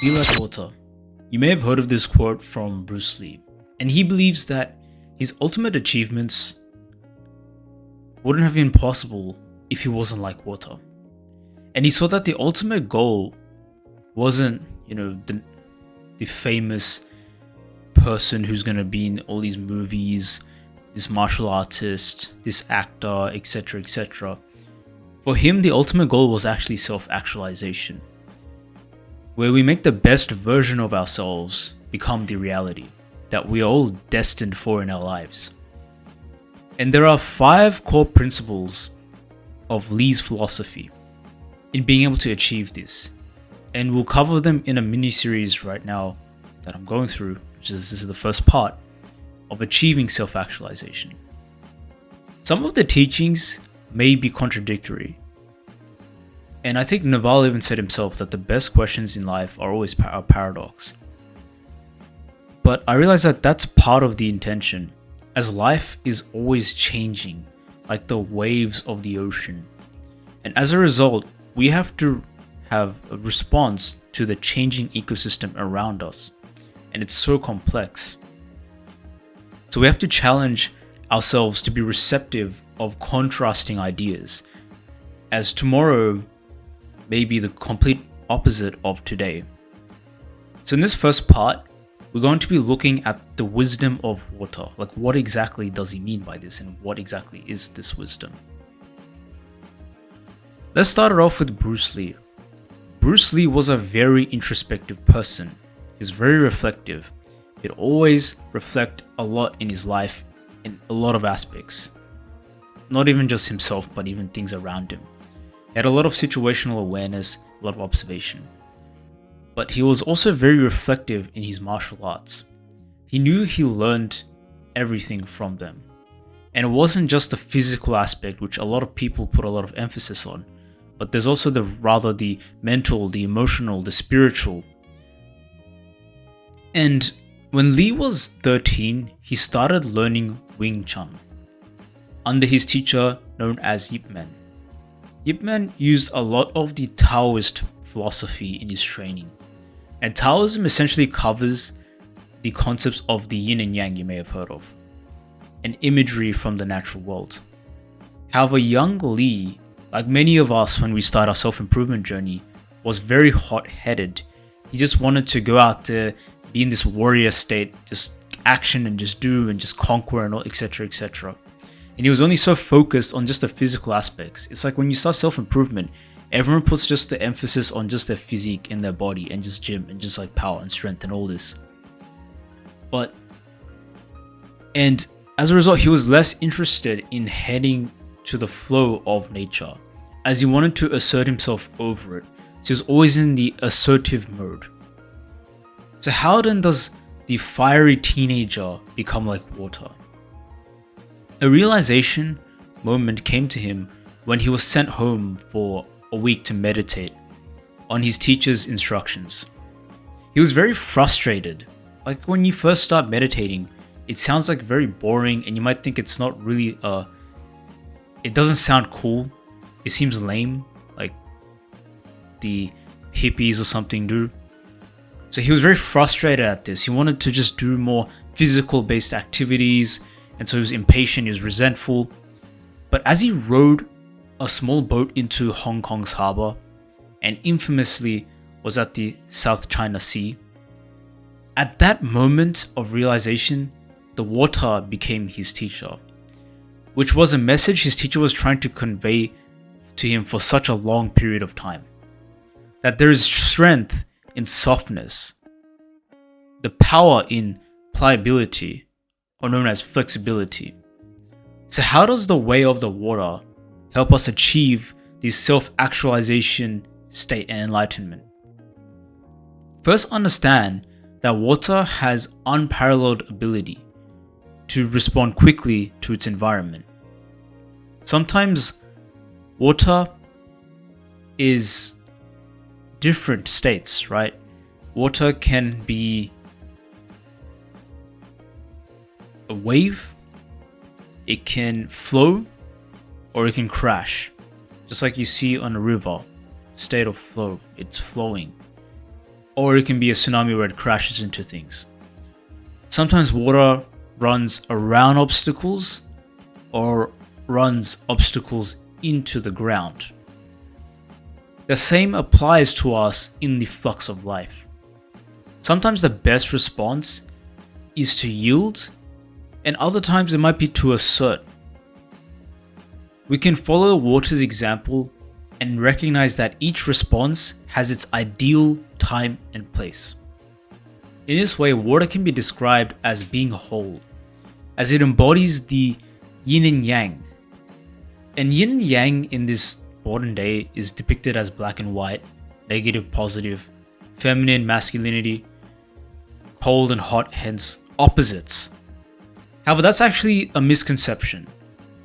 Be like water. You may have heard of this quote from Bruce Lee, and he believes that his ultimate achievements wouldn't have been possible if he wasn't like water. And he saw that the ultimate goal wasn't, the famous person who's going to be in all these movies, this martial artist, this actor, etc., etc. For him, the ultimate goal was actually self-actualization, where we make the best version of ourselves become the reality that we are all destined for in our lives. And there are 5 core principles of Lee's philosophy in being able to achieve this. And we'll cover them in a mini-series right now that I'm going through, which is this is the first part of achieving self-actualization. Some of the teachings may be contradictory. And I think Naval even said himself that the best questions in life are always a paradox. But I realize that that's part of the intention, as life is always changing, like the waves of the ocean. And as a result, we have to have a response to the changing ecosystem around us. And it's so complex. So we have to challenge ourselves to be receptive of contrasting ideas, as tomorrow may be the complete opposite of today. So in this first part, we're going to be looking at the wisdom of water. Like, what exactly does he mean by this, and what exactly is this wisdom? Let's start it off with Bruce Lee. Bruce Lee was a very introspective person. He's very reflective. He'd always reflect a lot in his life in a lot of aspects. Not even just himself, but even things around him. He had a lot of situational awareness, a lot of observation. But he was also very reflective in his martial arts. He knew he learned everything from them. And it wasn't just the physical aspect, which a lot of people put a lot of emphasis on, but there's also the mental, the emotional, the spiritual. And when Lee was 13, he started learning Wing Chun under his teacher known as Yip Man. Yip Man used a lot of the Taoist philosophy in his training. And Taoism essentially covers the concepts of the yin and yang you may have heard of, and imagery from the natural world. However, young Lee, like many of us when we start our self-improvement journey, was very hot-headed. He just wanted to go out there, be in this warrior state, just action and just do and just conquer and all, etc., etc. And he was only so focused on just the physical aspects. It's like when you start self-improvement, everyone puts just the emphasis on just their physique and their body and just gym and just like power and strength and all this. And as a result, he was less interested in heading to the flow of nature, as he wanted to assert himself over it. So he was always in the assertive mode. So how then does the fiery teenager become like water? A realization moment came to him when he was sent home for a week to meditate on his teacher's instructions. He was very frustrated. Like, when you first start meditating, it sounds like very boring, and you might think it's not really it doesn't sound cool. It seems lame, like the hippies or something do. So he was very frustrated at this. He wanted to just do more physical based activities, and so he was impatient, he was resentful. But as he rowed a small boat into Hong Kong's harbour, and infamously was at the South China Sea, at that moment of realization, the water became his teacher, which was a message his teacher was trying to convey to him for such a long period of time. That there is strength in softness, the power in pliability, or known as flexibility. So how does the way of the water help us achieve this self-actualization state and enlightenment? First, understand that water has unparalleled ability to respond quickly to its environment. Sometimes water is different states, right? Water can be a wave, it can flow, or it can crash. Just like you see on a river, state of flow, it's flowing. or it can be a tsunami where it crashes into things. Sometimes water runs around obstacles or runs obstacles into the ground. The same applies to us in the flux of life. Sometimes the best response is to yield, and other times it might be to assert. We can follow the water's example and recognize that each response has its ideal time and place. In this way, water can be described as being whole, as it embodies the yin and yang. And yin and yang in this modern day is depicted as black and white, negative, positive, feminine, masculinity, cold and hot, hence opposites. However, that's actually a misconception,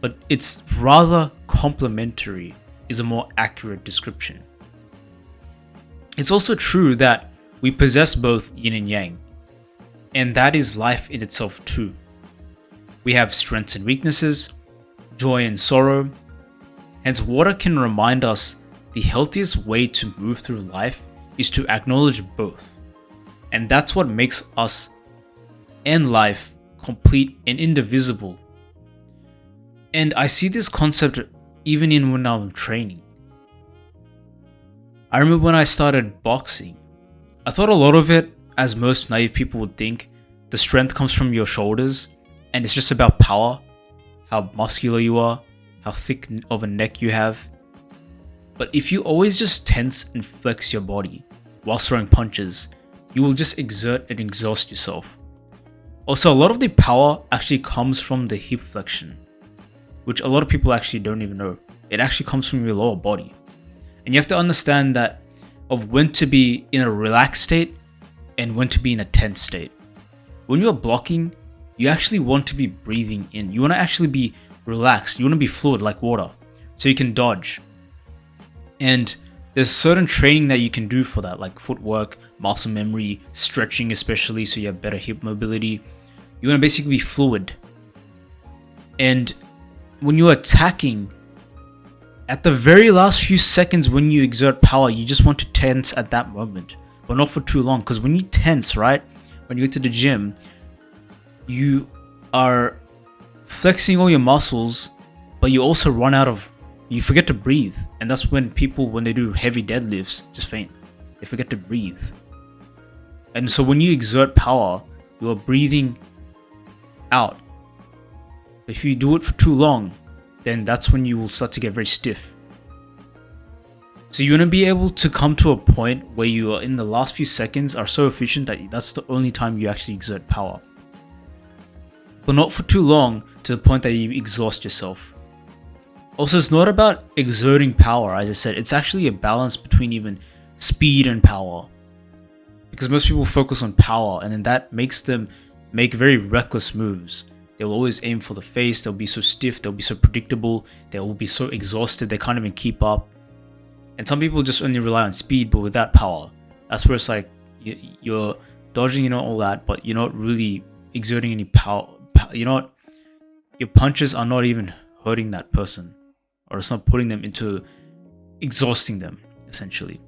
but it's rather complementary is a more accurate description. It's also true that we possess both yin and yang, and that is life in itself too. We have strengths and weaknesses, joy and sorrow. Hence, water can remind us the healthiest way to move through life is to acknowledge both. And that's what makes us and life complete and indivisible. And I see this concept even in when I'm training. I remember when I started boxing, I thought a lot of it, as most naive people would think, the strength comes from your shoulders and it's just about power, how muscular you are, how thick of a neck you have. But if you always just tense and flex your body whilst throwing punches, you will just exert and exhaust yourself. Also, a lot of the power actually comes from the hip flexion, which a lot of people actually don't even know. It actually comes from your lower body. And you have to understand that of when to be in a relaxed state and when to be in a tense state. When you're blocking, you actually want to be breathing in. You want to actually be relaxed. You want to be fluid like water, so you can dodge. And there's certain training that you can do for that, like footwork, muscle memory, stretching especially, so you have better hip mobility. You want to basically be fluid. And when you're attacking, at the very last few seconds when you exert power, you just want to tense at that moment, but not for too long. Because when you tense, right, when you get to the gym, you are flexing all your muscles, but you also you forget to breathe. And that's when people, when they do heavy deadlifts, just faint. They forget to breathe. And so when you exert power, you are breathing out. If you do it for too long, then that's when you will start to get very stiff. So you want to be able to come to a point where you are in the last few seconds are so efficient that that's the only time you actually exert power. But not for too long to the point that you exhaust yourself. Also, it's not about exerting power, as I said, it's actually a balance between even speed and power. Because most people focus on power, and then that makes them make very reckless moves. They'll always aim for the face, they'll be so stiff, they'll be so predictable, they will be so exhausted, they can't even keep up. And some people just only rely on speed, but without power. That's where it's like, you're dodging, all that, but you're not really exerting any power. Your punches are not even hurting that person, or it's not putting them into exhausting them, essentially.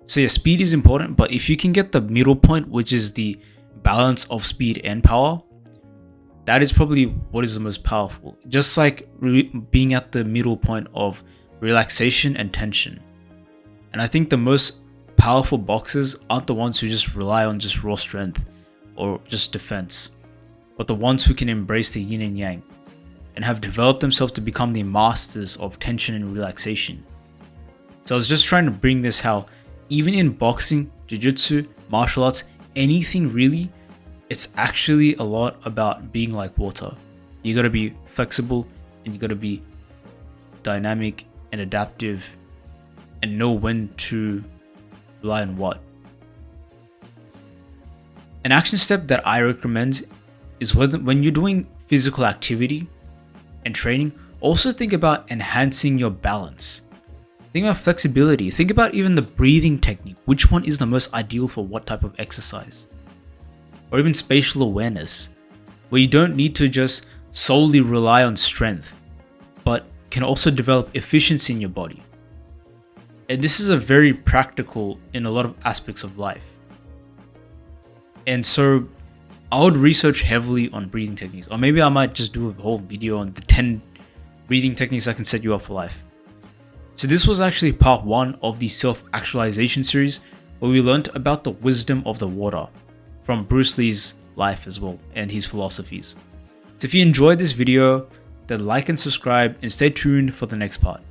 So yeah, speed is important, but if you can get the middle point, which is the balance of speed and power, that is probably what is the most powerful. Just like being at the middle point of relaxation and tension. And I think the most powerful boxers aren't the ones who just rely on just raw strength or just defense, but the ones who can embrace the yin and yang and have developed themselves to become the masters of tension and relaxation. So I was just trying to bring this how even in boxing, jiu-jitsu, martial arts, anything really, it's actually a lot about being like water. You gotta be flexible and you gotta be dynamic and adaptive and know when to rely on what. An action step that I recommend is when you're doing physical activity and training, also think about enhancing your balance. Think about flexibility. Think about even the breathing technique. Which one is the most ideal for what type of exercise? Or even spatial awareness, where you don't need to just solely rely on strength, but can also develop efficiency in your body. And this is a very practical in a lot of aspects of life. And so I would research heavily on breathing techniques, or maybe I might just do a whole video on the 10 breathing techniques that can set you up for life. So this was actually part 1 of the Self-Actualization series, where we learned about the wisdom of the water from Bruce Lee's life as well and his philosophies. So if you enjoyed this video, then like and subscribe and stay tuned for the next part.